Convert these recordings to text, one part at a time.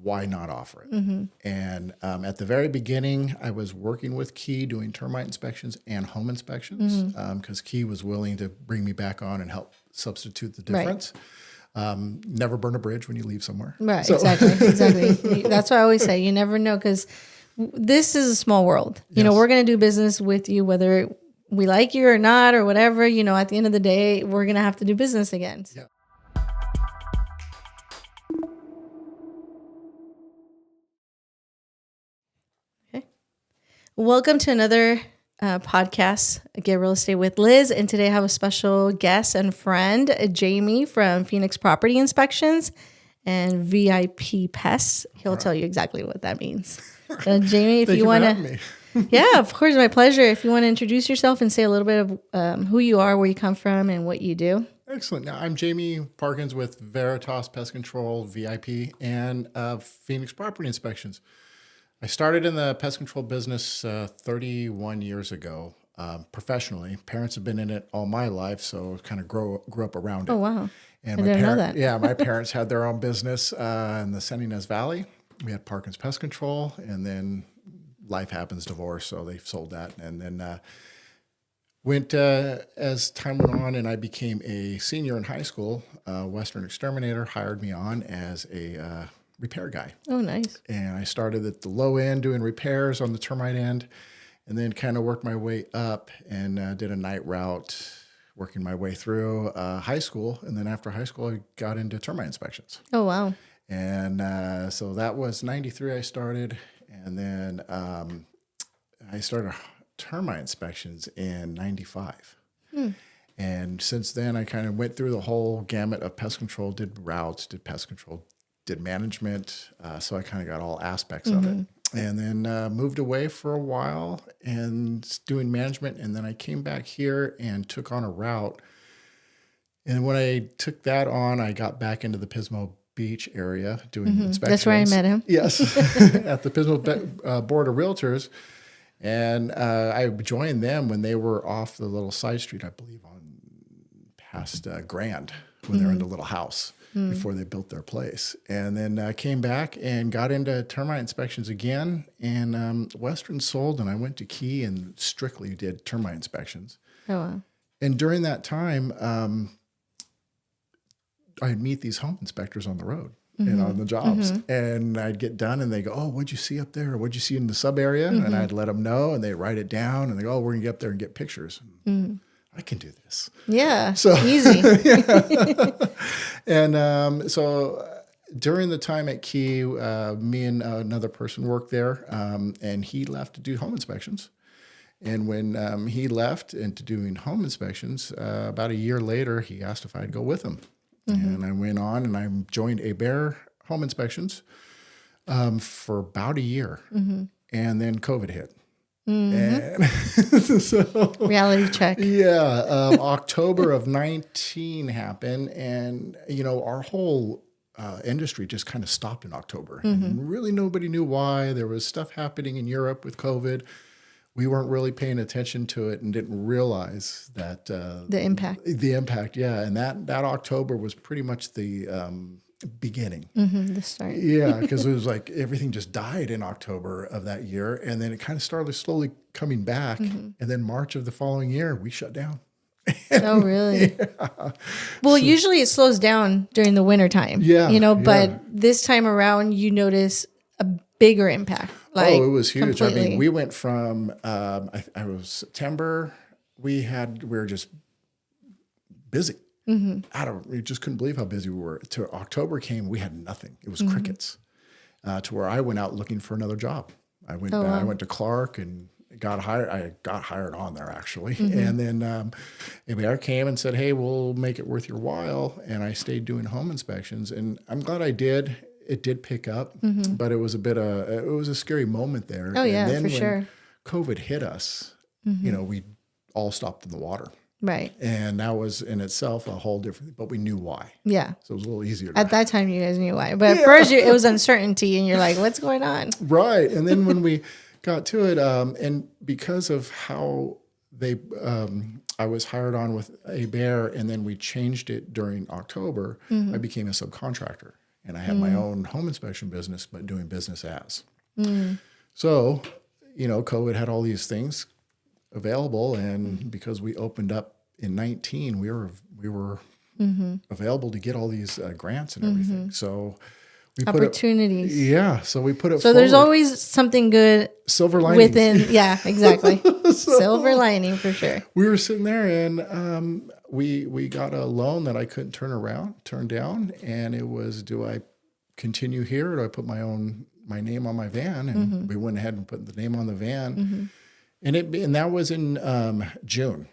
why not offer it? And at the very beginning, I was working with Key doing termite inspections and home inspections because Key was willing to bring me back on and help substitute the difference. Never burn a bridge when you leave somewhere. Right, so. Exactly. That's what I always say. You never know, because this is a small world. You know, we're going to do business with you, whether we like you or not or whatever. You know, at the end of the day, we're going to have to do business again. Yeah. Okay. Welcome to another podcast, Get Real Estate with Liz. And today I have a special guest and friend, Jamie from Phoenix Property Inspections and VIP Pests. He'll tell you exactly what that means. Jamie, if you want to, yeah, of course, my pleasure. If you want to introduce yourself and say a little bit of who you are, where you come from, and what you do. Excellent. Now, I'm Jamie Parkins with Veritas Pest Control, VIP, and Phoenix Property Inspections. I started in the pest control business 31 years ago professionally. Parents have been in it all my life, so kind of grew up around it. Oh, wow. And I didn't know that. Yeah, my parents had their own business in the San Ynez Valley. We had Parkins Pest Control, and then life happens, divorce, so they sold that. And then went as time went on, and I became a senior in high school. Western Exterminator hired me on as a repair guy. Oh, nice. And I started at the low end doing repairs on the termite end, and then kind of worked my way up and did a night route, working my way through high school. And then after high school, I got into termite inspections. Oh, wow. And so that was 93 I started. And then I started termite inspections in 95. And since then, I kind of went through the whole gamut of pest control, did routes, did pest control, did management. So I kind of got all aspects of it. And then moved away for a while and doing management. And then I came back here and took on a route. And when I took that on, I got back into the Pismo Beach area doing inspections. That's where I met him. Yes, at the Pismo Board of Realtors. And I joined them when they were off the little side street, I believe, on past Grand, when they were in the little house before they built their place. And then came back and got into termite inspections again. And Western sold, and I went to Key and strictly did termite inspections. Oh, wow. And during that time, I'd meet these home inspectors on the road and on the jobs. And I'd get done and they go, "Oh, what'd you see up there? What'd you see in the sub area?" And I'd let them know, and they write it down, and they go, "Oh, we're gonna get up there and get pictures." I can do this. Yeah, so easy. And so during the time at Key, me and another person worked there, and he left to do home inspections. And when he left into doing home inspections, about a year later, he asked if I'd go with him. And I went on and I joined ABEAR Home Inspections for about a year. And then COVID hit. And so, reality check. Yeah. October of 19 happened. And, you know, our whole industry just kind of stopped in October. And really nobody knew why. There was stuff happening in Europe with COVID. We weren't really paying attention to it and didn't realize that The impact. The impact, yeah. And that October was pretty much the beginning. The start. Yeah, because it was like everything just died in October of that year, and then it kind of started slowly coming back. And then March of the following year, we shut down. Oh, really? Yeah. Well, usually it slows down during the winter time. Yeah, you know, but yeah. this time around, you notice a bigger impact. Like, it was huge. completely. I mean, we went from I was September. We were just busy. We just couldn't believe how busy we were. To October came, we had nothing. It was crickets. To where I went out looking for another job. I went. I went to Clark and got hired. I got hired on there actually, and then ABR came and said, "Hey, we'll make it worth your while." And I stayed doing home inspections, and I'm glad I did. It did pick up, but it was it was a scary moment there. Oh, yeah, and then for when sure. COVID hit us, you know, we all stopped in the water. Right. And that was in itself a whole different, but we knew why. Yeah. So it was a little easier. At that time, you guys knew why. But at first, it was uncertainty, and you're like, what's going on? Right. And then when we got to it, and because of how I was hired on with ABEAR, and then we changed it during October, I became a subcontractor. and I had my own home inspection business, but doing business as. So, COVID had all these things available, and because we opened up in 19, we were available to get all these grants and everything. So we Opportunities. so we put it So forward. there's always something good Silver lining. within. Yeah, exactly. Silver lining for sure. We were sitting there, and we got a loan that I couldn't turn down, and it was, do I continue here, or do I put my name on my van? And we went ahead and put the name on the van, and that was in June,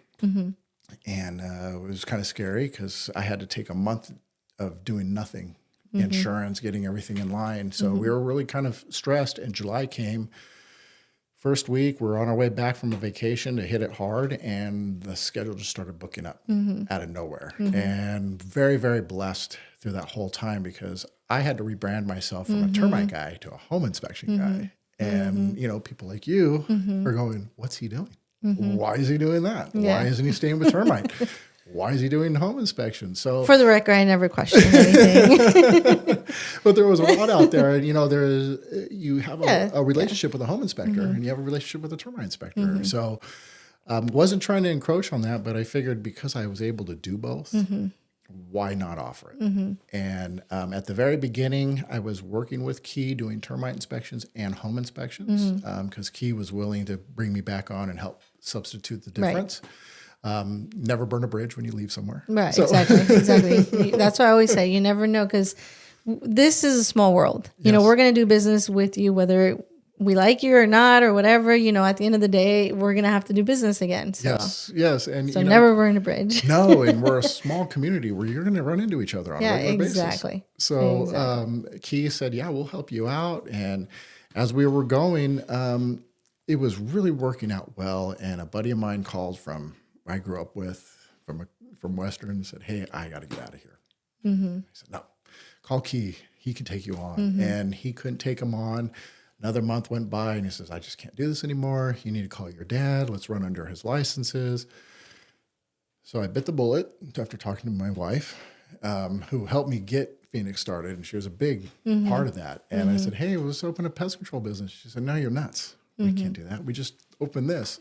and it was kind of scary because I had to take a month of doing nothing, insurance, getting everything in line. So we were really kind of stressed, and July came. First week, we're on our way back from a vacation to hit it hard, and the schedule just started booking up out of nowhere. And very, very blessed through that whole time, because I had to rebrand myself from a termite guy to a home inspection guy. And, people like you are going, what's he doing? Why is he doing that? Yeah. Why isn't he staying with termite? Why is he doing home inspection? So, For the record, I never questioned anything. but there was a lot out there, and you have a relationship with a home inspector, and you have a relationship with a termite inspector. So, wasn't trying to encroach on that, but I figured because I was able to do both, why not offer it? And at the very beginning, I was working with Key doing termite inspections and home inspections, because Key was willing to bring me back on and help substitute the difference. Never burn a bridge when you leave somewhere. Right, exactly. That's why I always say you never know, because this is a small world. We're going to do business with you, whether we like you or not or whatever. At the end of the day, we're going to have to do business again. So. Yes. And So never burn a bridge. No, and we're a small community where you're going to run into each other on a regular basis. Exactly. So Key said, yeah, we'll help you out. And as we were going, it was really working out well. And a buddy of mine called I grew up with from Western, and said, hey, I got to get out of here. I said, no, call Key. He can take you on. And he couldn't take him on. Another month went by, and he says, I just can't do this anymore. You need to call your dad. Let's run under his licenses. So I bit the bullet after talking to my wife, who helped me get Phoenix started, and she was a big part of that. And I said, hey, let's open a pest control business. She said, no, you're nuts. We can't do that. We just opened this.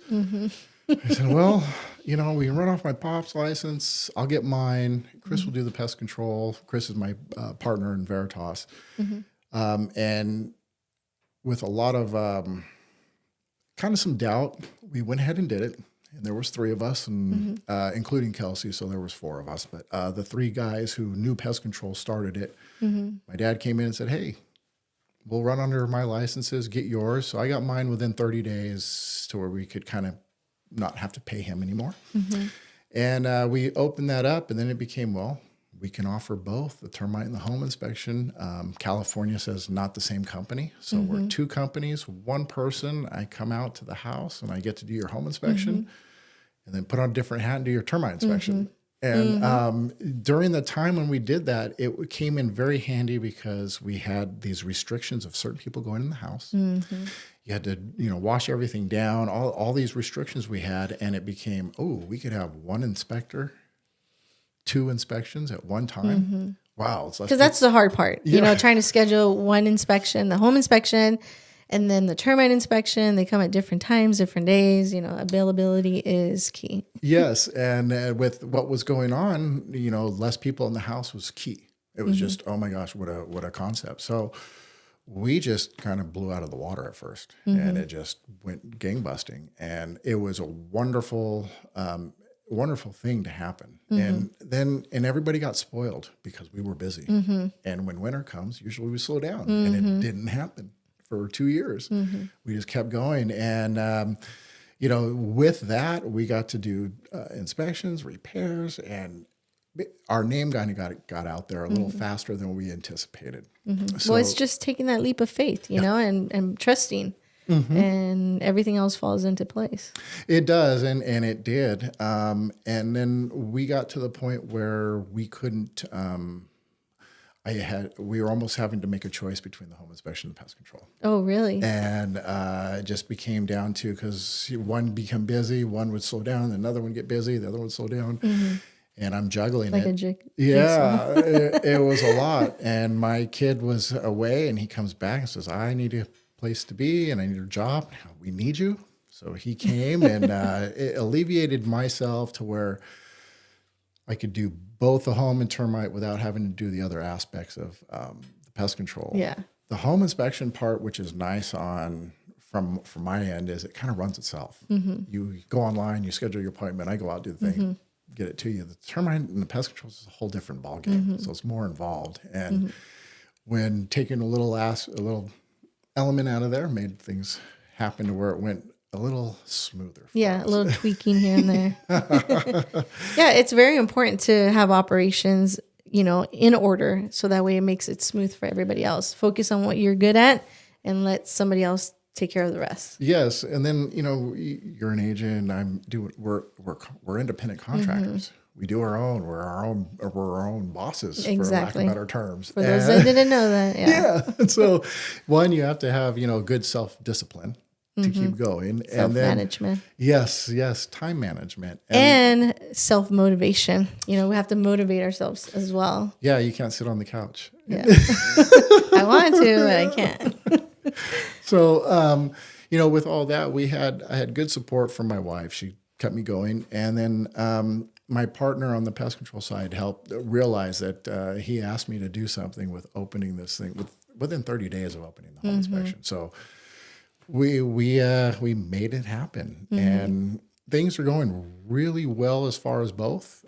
I said, well, we can run off my pop's license. I'll get mine. Chris will do the pest control. Chris is my partner in Veritas. And with a lot of kind of some doubt, we went ahead and did it. And there was 3 of us, and including Kelsey, so there was 4 of us. But the 3 guys who knew pest control started it. My dad came in and said, hey, we'll run under my licenses, get yours. So I got mine within 30 days to where we could kind of not have to pay him anymore. And we opened that up, and then it became, well, we can offer both the termite and the home inspection. California says not the same company. So we're 2 companies, 1 person. I come out to the house and I get to do your home inspection and then put on a different hat and do your termite inspection. And during the time when we did that, it came in very handy because we had these restrictions of certain people going in the house. You had to, wash everything down, all these restrictions we had. And it became, we could have 1 inspector, 2 inspections at one time. Wow. Because that's the hard part, trying to schedule 1 inspection, the home inspection, and then the termite inspection. They come at different times, different days. Availability is key. Yes. And with what was going on, less people in the house was key. It was just, oh my gosh, what a concept. So we just kind of blew out of the water at first, and it just went gangbusting. And it was a wonderful thing to happen. And everybody got spoiled because we were busy. And when winter comes, usually we slow down, and it didn't happen for 2 years. We just kept going. And, with that, we got to do inspections, repairs, and our name kind of got out there a little faster than we anticipated. So, Well, it's just taking that leap of faith, and trusting. And everything else falls into place. It does, and it did. And then we got to the point where we couldn't. We were almost having to make a choice between the home inspection and pest control. Oh, really? And it just became down to, because one become busy, one would slow down, another one get busy, the other one would slow down. and I'm juggling Like it. a jig. Yeah, it was a lot. And my kid was away, and he comes back and says, I need a place to be and I need a job. We need you. So he came and it alleviated myself to where I could do both the home and termite without having to do the other aspects of the pest control. Yeah. The home inspection part, which is nice from my end, is it kind of runs itself. You go online, you schedule your appointment, I go out, do the thing, get it to you. The termite and the pest control is a whole different ballgame. So it's more involved. And when taking a little element out of there made things happen to where it went a little smoother. Yeah, a little tweaking here and there. Yeah, it's very important to have operations, in order, so that way it makes it smooth for everybody else. Focus on what you're good at and let somebody else take care of the rest. Yes, and then you're an agent. We're independent contractors. We do our own. We're our own bosses, for lack of better terms. For those that didn't know that, yeah. So, one, you have to have good self-discipline to keep going, self-management. Yes, time management and self-motivation. We have to motivate ourselves as well. Yeah, you can't sit on the couch. Yeah, I want to, but I can't. So, with all that, I had good support from my wife. She kept me going, and then my partner on the pest control side helped realize that he asked me to do something with opening this thing within 30 days of opening the home inspection. So we made it happen, and things are going really well as far as both.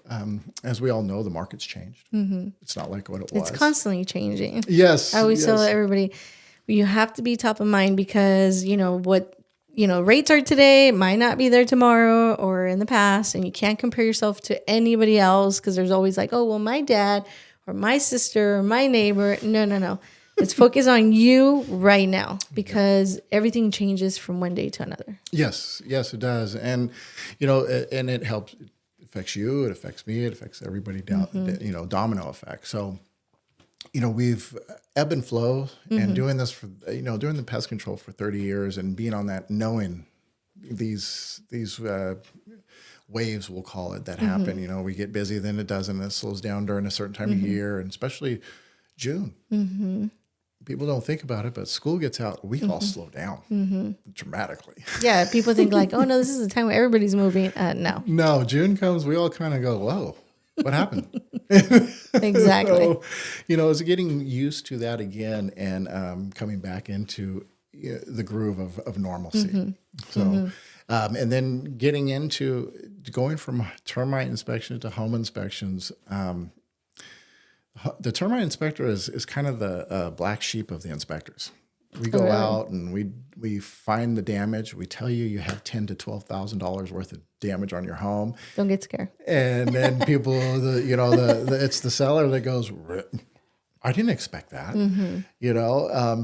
As we all know, the market's changed. It's not like what it was. It's constantly changing. Yes. I always tell everybody, you have to be top of mind because what rates are today might not be there tomorrow or in the past, and you can't compare yourself to anybody else because there's always like, oh, well, my dad or my sister or my neighbor. No. Let's focus on you right now because everything changes from one day to another. Yes, it does. And, and it helps. It affects you. It affects me. It affects everybody down, domino effect. So, we've ebb and flow and doing this for, doing the pest control for 30 years and being on that, knowing these waves, we'll call it, that happen. We get busy, then it doesn't. It slows down during a certain time of year, and especially June. People don't think about it, but school gets out, we all slow down dramatically. Yeah, people think like, oh, no, this is the time where everybody's moving. No. No, June comes, we all kind of go, whoa, what happened? Exactly. So, it's getting used to that again and coming back into the groove of normalcy. So, and then getting into going from termite inspection to home inspections. The termite inspector is kind of the black sheep of the inspectors. We go out and we find the damage. We tell you have $10,000 to $12,000 worth of damage on your home. Don't get scared. And then people, it's the seller that goes, I didn't expect that.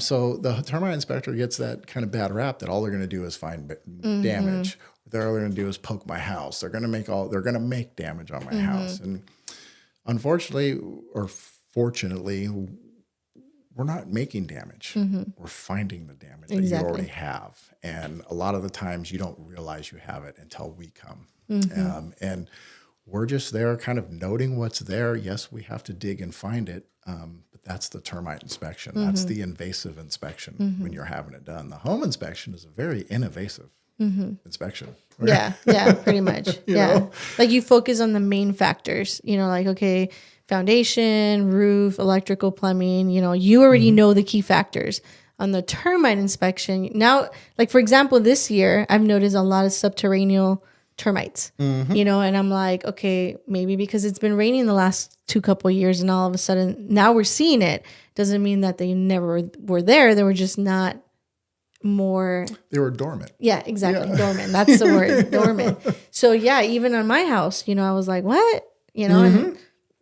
So the termite inspector gets that kind of bad rap that all they're going to do is find damage. What they're going to do is poke my house. They're going to make damage on my house. And unfortunately, or fortunately, we're not making damage. We're finding the damage that you already have. And a lot of the times you don't realize you have it until we come. And we're just there kind of noting what's there. Yes, we have to dig and find it. But that's the termite inspection. That's the invasive inspection when you're having it done. The home inspection is a very invasive inspection. Yeah, pretty much. Like you focus on the main factors, like, okay, foundation, roof, electrical, plumbing, you already know the key factors. On the termite inspection, now, like for example, this year, I've noticed a lot of subterranean termites, and I'm like, okay, maybe because it's been raining the last couple of years and all of a sudden now we're seeing it. Doesn't mean that they never were there. They were just not more. They were dormant. Yeah, exactly. Yeah. Dormant. That's the word, dormant. So yeah, even on my house, I was like, what?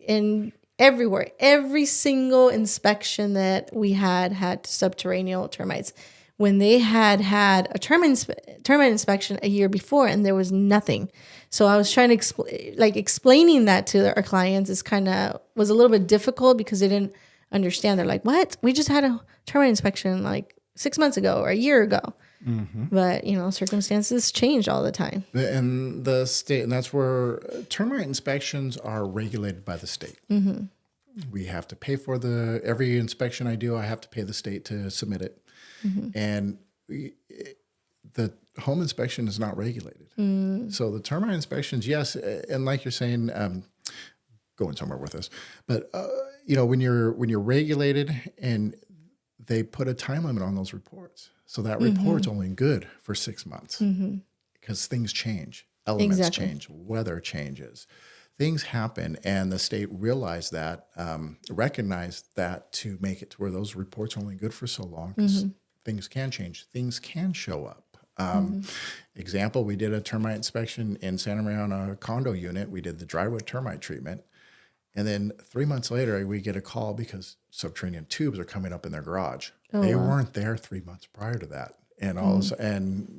And everywhere, every single inspection that we had subterranean termites. When they had a termite inspection a year before and there was nothing. So I was trying to explaining that to our clients was a little bit difficult because they didn't understand. They're like, what? We just had a termite inspection like 6 months ago or a year ago. But, circumstances change all the time. And the state, and that's where termite inspections are regulated by the state. We have to pay for every inspection I do, I have to pay the state to submit it. And the home inspection is not regulated. So the termite inspections, yes, and like you're saying, going somewhere with this, but when you're regulated and they put a time limit on those reports, so that report's only good for 6 months because things change, elements change, weather changes, things happen, and the state realized that, recognized that to make it to where those reports are only good for so long because things can change, things can show up. Example, we did a termite inspection in Santa Maria on a condo unit. We did the drywood termite treatment. And then 3 months later, we get a call because subterranean tubes are coming up in their garage. They weren't there 3 months prior to that. And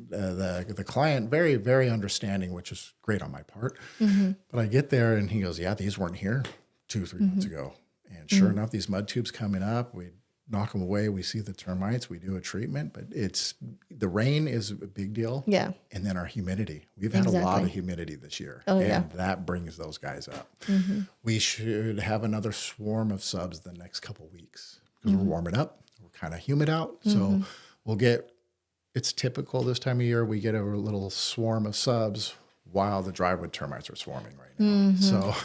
the client, very, very understanding, which is great on my part. But I get there and he goes, yeah, these weren't here 2-3 months ago. And sure enough, these mud tubes coming up, we knock them away. We see the termites. We do a treatment, but the rain is a big deal. Yeah. And then our humidity. We've had a lot of humidity this year. And that brings those guys up. We should have another swarm of subs the next couple of weeks because we're warming up. We're kind of humid out. So it's typical this time of year, we get a little swarm of subs while the drywood termites are swarming right now. So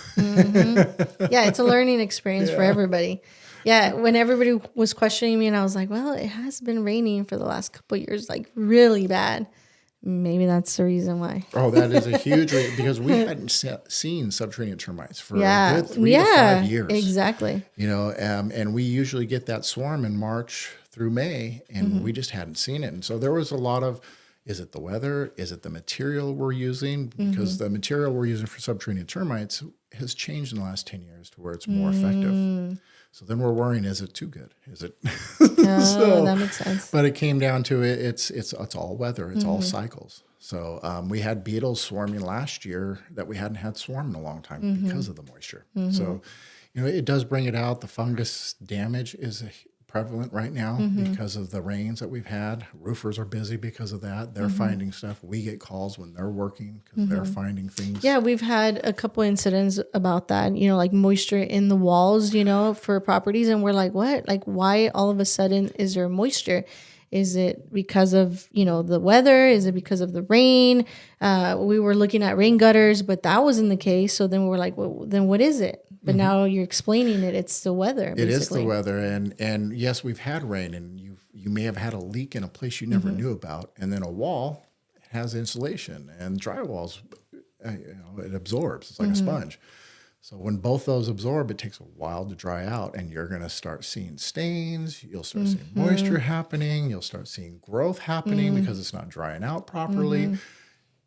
yeah, it's a learning experience for everybody. Yeah, when everybody was questioning me and I was like, well, it has been raining for the last couple of years, like really bad. Maybe that's the reason why. Oh, that is a huge reason because we hadn't seen subterranean termites for a good 3 to 5 years. Exactly. And we usually get that swarm in March through May, and we just hadn't seen it. And so there was a lot of, is it the weather? Is it the material we're using? Because the material we're using for subterranean termites has changed in the last 10 years to where it's more effective. So then we're worrying, is it too good? Is it? That makes sense. But it came down to it. It's all weather. It's all cycles. So we had beetles swarming last year that we hadn't had swarm in a long time because of the moisture. So, it does bring it out. The fungus damage is prevalent right now because of the rains that we've had. Roofers are busy because of that. They're finding stuff. We get calls when they're working because they're finding things. Yeah, we've had a couple incidents about that, like moisture in the walls, for properties. And we're like, what? Like, why all of a sudden is there moisture? Is it because of, the weather? Is it because of the rain? We were looking at rain gutters, but that wasn't the case. So then we're like, well, then what is it? But now you're explaining it. It's the weather. Basically. It is the weather. And yes, we've had rain, and you may have had a leak in a place you never knew about. And then a wall has insulation, and drywall's, it absorbs. It's like a sponge. So when both those absorb, it takes a while to dry out, and you're going to start seeing stains. You'll start seeing moisture happening. You'll start seeing growth happening because it's not drying out properly.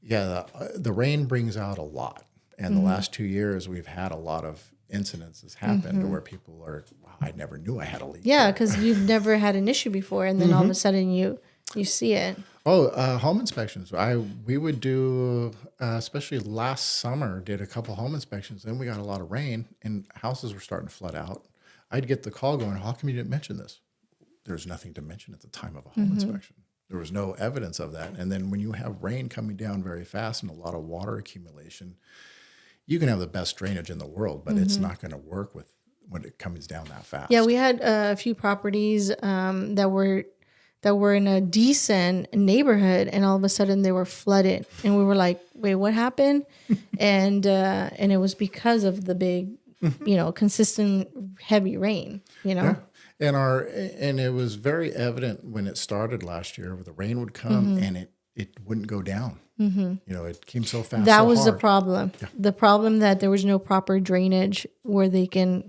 Yeah, the rain brings out a lot. And the last 2 years, we've had a lot of incidences happen to where people are, wow, I never knew I had a leak. Yeah, because you've never had an issue before, and then all of a sudden you see it. Oh, home inspections. We would do, especially last summer, did a couple home inspections. Then we got a lot of rain, and houses were starting to flood out. I'd get the call going, how come you didn't mention this? There's nothing to mention at the time of a home inspection. There was no evidence of that. And then when you have rain coming down very fast and a lot of water accumulation, you can have the best drainage in the world, but it's not going to work when it comes down that fast. Yeah, we had a few properties that were in a decent neighborhood, and all of a sudden they were flooded, and we were like, "Wait, what happened?" and it was because of the big, consistent heavy rain. Yeah. And it was very evident when it started last year, where the rain would come and it wouldn't go down. It came so fast. That so was hard. the problem. Yeah. The problem that there was no proper drainage where it can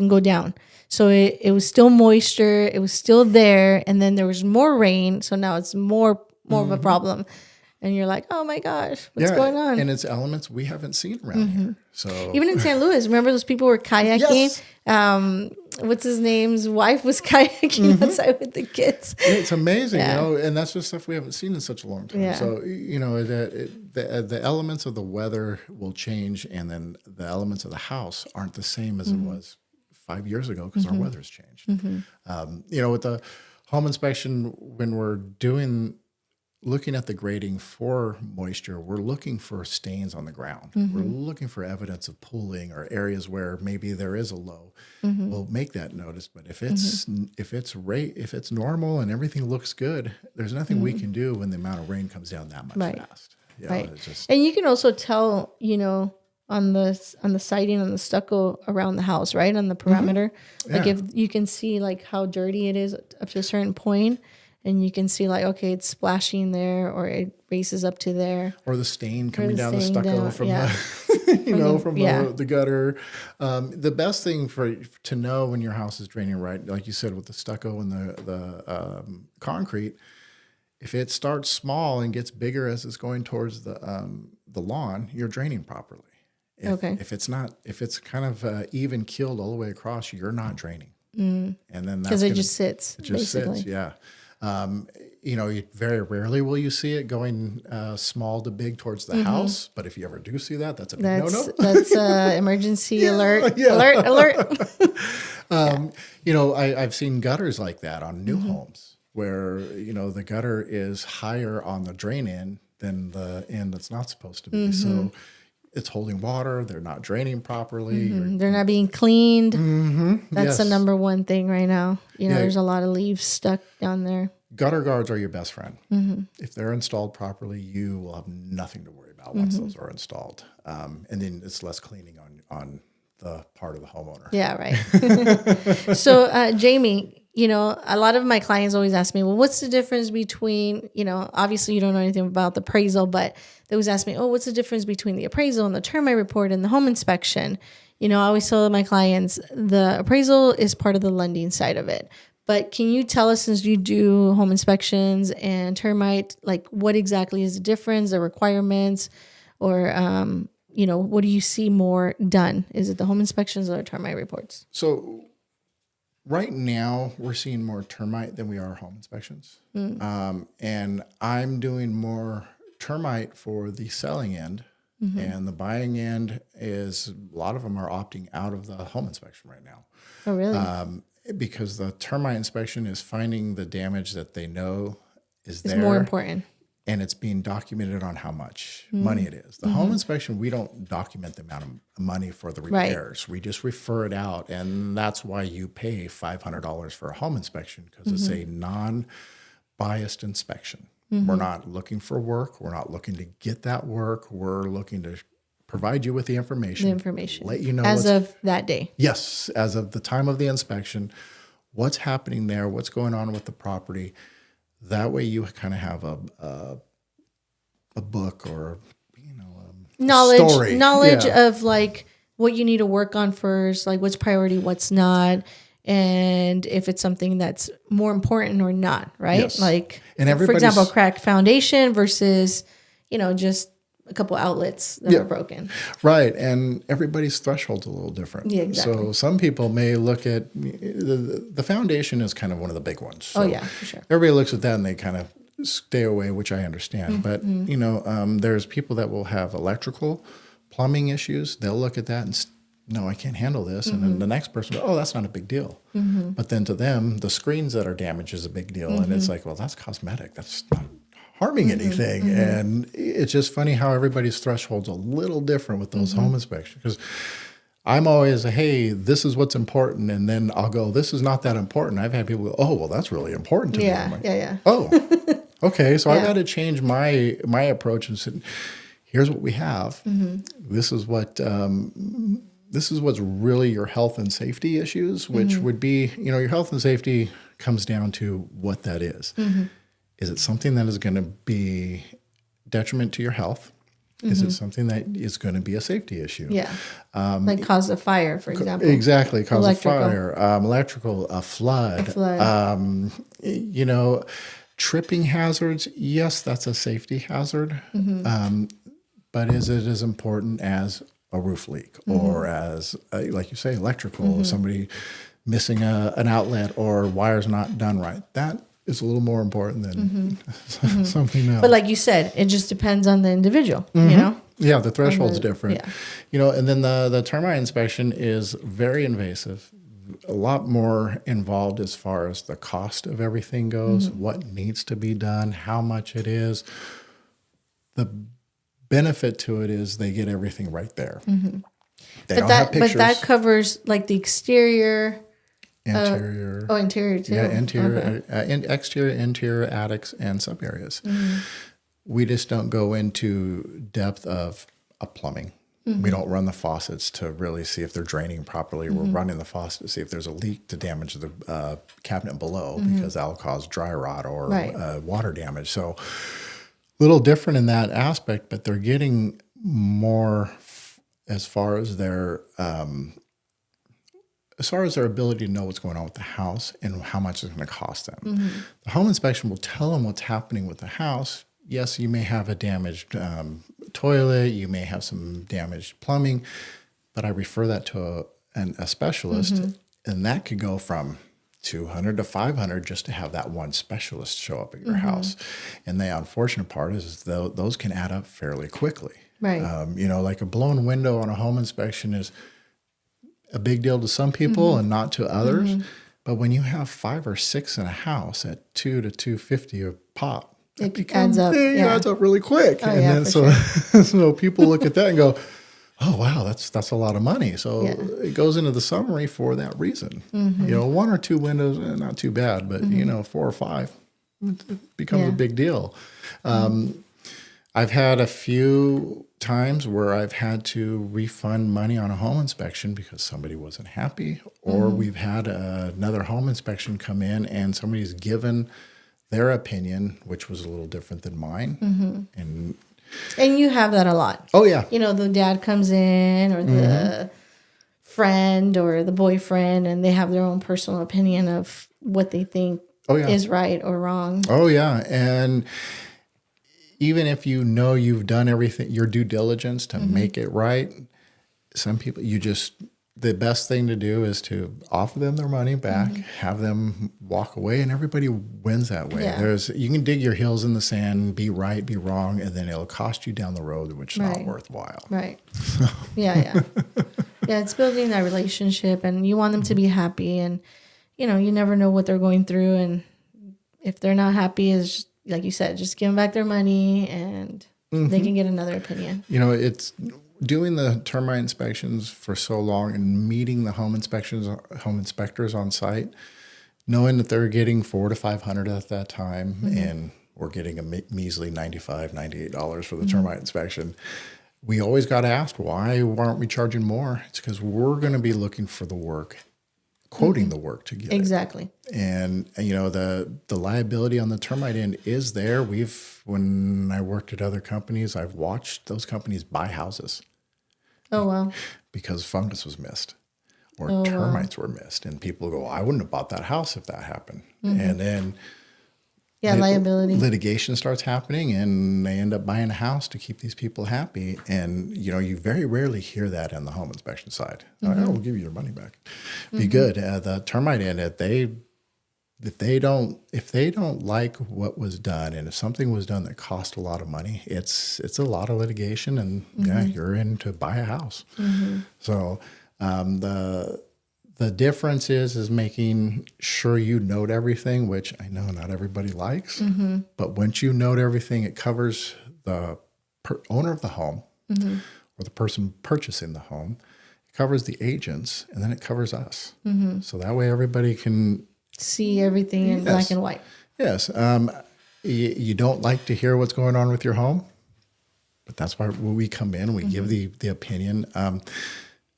go down. So it was still moisture. It was still there. And then there was more rain. So now it's more of a problem. And you're like, oh my gosh, what's going on? And it's elements we haven't seen around here. So even in St. Louis, remember those people were kayaking? Yes. What's his name's wife was kayaking outside with the kids. It's amazing, and that's just stuff we haven't seen in such a long time. Yeah. So, the elements of the weather will change, and then the elements of the house aren't the same as it was 5 years ago because our weather's changed. With the home inspection, when we're doing looking at the grading for moisture, we're looking for stains on the ground. We're looking for evidence of pooling or areas where maybe there is a low. We'll make that notice. But if it's normal and everything looks good, there's nothing we can do when the amount of rain comes down that much fast. You know, Right. it's just, And you can also tell, on the siding, on the stucco around the house, right? On the perimeter. Like Yeah. if you can see like how dirty it is up to a certain point, and you can see like, okay, it's splashing there, or it races up to there. or the stain coming the down the stain stucco down, from yeah. the gutter. The best thing to know when your house is draining right, like you said, with the stucco and the concrete, if it starts small and gets bigger as it's going towards the lawn, you're draining properly. If it's kind of even keeled all the way across, you're not draining. And then Because it just sits. It just basically. sits, yeah. Very rarely will you see it going small to big towards the house. But if you ever do see that, that's a big no-no. That's emergency alert. Yeah. Alert. I've seen gutters like that on new homes where, the gutter is higher on the drain end than the end that's not supposed to be. So it's holding water. They're not draining properly. They're not being cleaned. That's the Yes. number one thing right now. There's a lot of leaves stuck down there. Gutter guards are your best friend. If they're installed properly, you will have nothing to worry about once those are installed. And then it's less cleaning on the part of the homeowner. Yeah, right. So, Jamie, a lot of my clients always ask me, well, what's the difference between, obviously you don't know anything about the appraisal, but they always ask me, oh, what's the difference between the appraisal and the termite report and the home inspection? I always tell my clients the appraisal is part of the lending side of it. But can you tell us, since you do home inspections and termite, like what exactly is the difference, the requirements, or, what do you see more done? Is it the home inspections or the termite reports? So right now we're seeing more termite than we are home inspections. And I'm doing more termite for the selling end. And the buying end is, a lot of them are opting out of the home inspection right now. Oh, really? Because the termite inspection is finding the damage that they know is It's there. more important. And it's being documented on how much money it is. The home inspection, we don't document the amount of money for the repairs. We just refer it out. And that's why you pay $500 for a home inspection, because it's a non-biased inspection. We're not looking for work. We're not looking to get that work. We're looking to provide you with the information. Let you know as of that day. Yes, as of the time of the inspection, what's happening there, what's going on with the property. That way you kind of have a book or, knowledge Yeah. of like what you need to work on first, like what's priority, what's not, and if it's something that's more important or not, right? Yes. Like, And for example, cracked foundation versus, just a couple outlets that are broken. Right, and everybody's threshold's a little different. Yeah, exactly. So some people may look at the foundation is kind of one of the big ones. So Oh yeah, for sure. everybody looks at that and they kind of stay away, which I understand. But there's people that will have electrical, plumbing issues. They'll look at that and no, I can't handle this. And then the next person, oh, that's not a big deal. But then to them, the screens that are damaged is a big deal, and it's like, well, that's cosmetic. That's not harming anything. And it's just funny how everybody's threshold's a little different with those home inspections, because I'm always, hey, this is what's important. And then I'll go, this is not that important. I've had people go, oh, well, that's really important to me. I'm like, Yeah. oh, okay. So I got to change my approach and say, here's what we have. This is what's really your health and safety issues, which would be, your health and safety comes down to what that is. Is it something that is going to be detriment to your health? Is it something that is going to be a safety issue? Yeah. Like cause a fire, for example. Exactly. Cause Electrical. a fire, electrical, a flood. Tripping hazards. Yes, that's a safety hazard. But is it as important as a roof leak or as, like you say, electrical, somebody missing an outlet or wires not done right? That is a little more important than something else. But like you said, it just depends on the individual, Yeah, the threshold's different. And then the termite inspection is very invasive, a lot more involved as far as the cost of everything goes, what needs to be done, how much it is. The benefit to it is they get everything right there. They don't have pictures. But that covers like the exterior, interior. Interior too. Yeah, interior, exterior, interior, attics, and sub areas. We just don't go into depth of a plumbing. We don't run the faucets to really see if they're draining properly. We're running the faucet to see if there's a leak to damage the cabinet below because that'll cause dry rot or water damage. So a little different in that aspect, but they're getting more as far as their ability to know what's going on with the house and how much it's going to cost them. The home inspection will tell them what's happening with the house. Yes, you may have a damaged toilet, you may have some damaged plumbing, but I refer that to a specialist, and that could go from $200 to $500 just to have that one specialist show up at your house. And the unfortunate part is those can add up fairly quickly. Right. Like a blown window on a home inspection is a big deal to some people and not to others. But when you have 5 or 6 in a house at $200 to $250 a pop, it adds up. It adds up really quick. Oh, and then so people look at that and go, oh, wow, that's a lot of money. So it goes into the summary for that reason. 1 or 2 windows, not too bad, but 4 or 5, it becomes a big deal. I've had a few times where I've had to refund money on a home inspection because somebody wasn't happy, or we've had another home inspection come in and somebody's given their opinion, which was a little different than mine. And you have that a lot. Oh, yeah. The dad comes in or the friend or the boyfriend, and they have their own personal opinion of what they think is right or wrong. Oh, yeah. And even if you've done everything, your due diligence to make it right, some people, the best thing to do is to offer them their money back, have them walk away, and everybody wins that way. Yeah. You can dig your heels in the sand, be right, be wrong, and then it'll cost you down the road, which is not worthwhile. Right. Yeah. It's building that relationship, and you want them to be happy, and you never know what they're going through, and if they're not happy, is like you said, just give them back their money, and they can get another opinion. It's doing the termite inspections for so long and meeting the home inspectors on site, knowing that they're getting $400 to $500 at that time, and we're getting a measly $95, $98 for the termite inspection. We always got to ask, why aren't we charging more? It's because we're going to be looking for the work, quoting the work to get exactly. it. And the liability on the termite end is there. When I worked at other companies, I've watched those companies buy houses. Oh, wow. Because fungus was missed or termites were missed. And people go, I wouldn't have bought that house if that happened. And then liability. Litigation starts happening, and they end up buying a house to keep these people happy. And, you very rarely hear that on the home inspection side. Oh, we'll give you your money back. Be good. The termite end, if they don't like what was done, and if something was done that cost a lot of money, it's a lot of litigation, and you're in to buy a house. So the difference is making sure you note everything, which I know not everybody likes, but once you note everything, it covers the owner of the home or the person purchasing the home. It covers the agents, and then it covers us. So that way everybody can see everything in black and white. Yes. You don't like to hear what's going on with your home, but that's why when we come in, we give the opinion.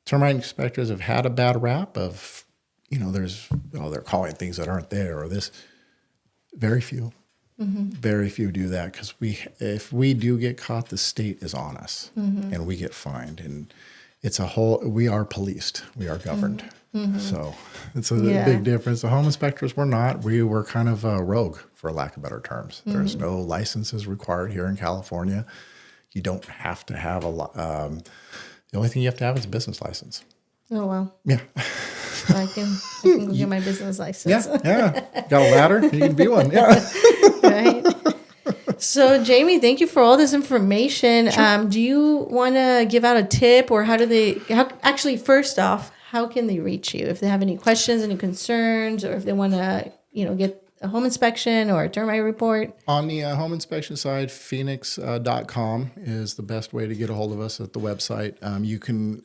Termite inspectors have had a bad rap of, they're calling things that aren't there or this. Very few. Very few do that, because if we do get caught, the state is on us and we get fined. And we are policed. We are governed. So it's a big difference. The home inspectors were not. We were kind of a rogue, for lack of better terms. There's no licenses required here in California. You don't have to have the only thing you have to have is a business license. Oh, wow. Yeah. I can go get my business license. Yeah. Got a ladder? You can be one. Yeah. Right. So, Jamie, thank you for all this information. Sure. Do you want to give out a tip, or first off, how can they reach you if they have any questions, any concerns, or if they want to, get a home inspection or a termite report? On the home inspection side, phoenix.com is the best way to get a hold of us at the website. You can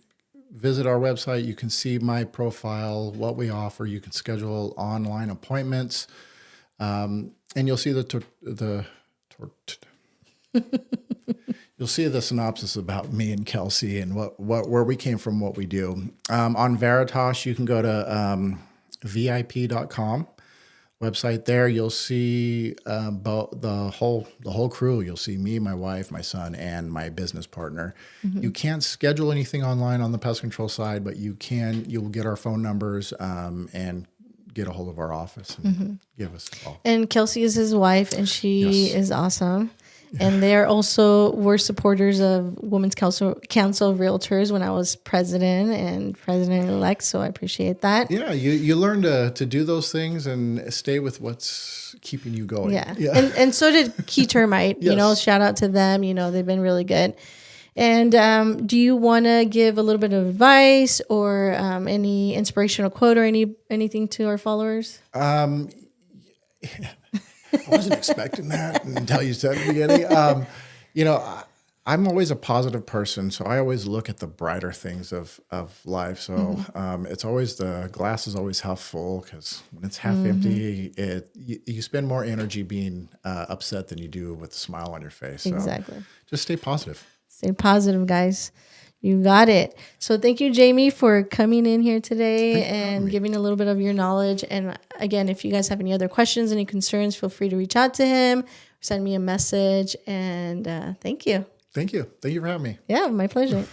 visit our website. You can see my profile, what we offer. You can schedule online appointments, and you'll see you'll see the synopsis about me and Kelsey and where we came from, what we do. On Veritas, you can go to VIP.com. website there. You'll see about the whole crew. You'll see me, my wife, my son, and my business partner. You can't schedule anything online on the pest control side, but you'll get our phone numbers and get a hold of our office and give us a call. And Kelsey is his wife, and she Yes. is awesome. And were supporters of Women's Council of Realtors when I was president and president-elect, so I appreciate that. Yeah, you learn to do those things and stay with what's keeping you going. Yeah. And so did Key Termite. Yes. Shout out to them. They've been really good. And do you want to give a little bit of advice or any inspirational quote or anything to our followers? I wasn't expecting that until you said it at the beginning. I'm always a positive person, so I always look at the brighter things of life. So it's always, the glass is always half full, because when it's half empty, you spend more energy being upset than you do with a smile on your face. So Exactly. just stay positive. Stay positive, guys. You got it. So thank you, Jamie, for coming in here today and giving a little bit of your knowledge. And again, if you guys have any other questions, any concerns, feel free to reach out to him, send me a message. And thank you. Thank you. Thank you for having me. Yeah, my pleasure.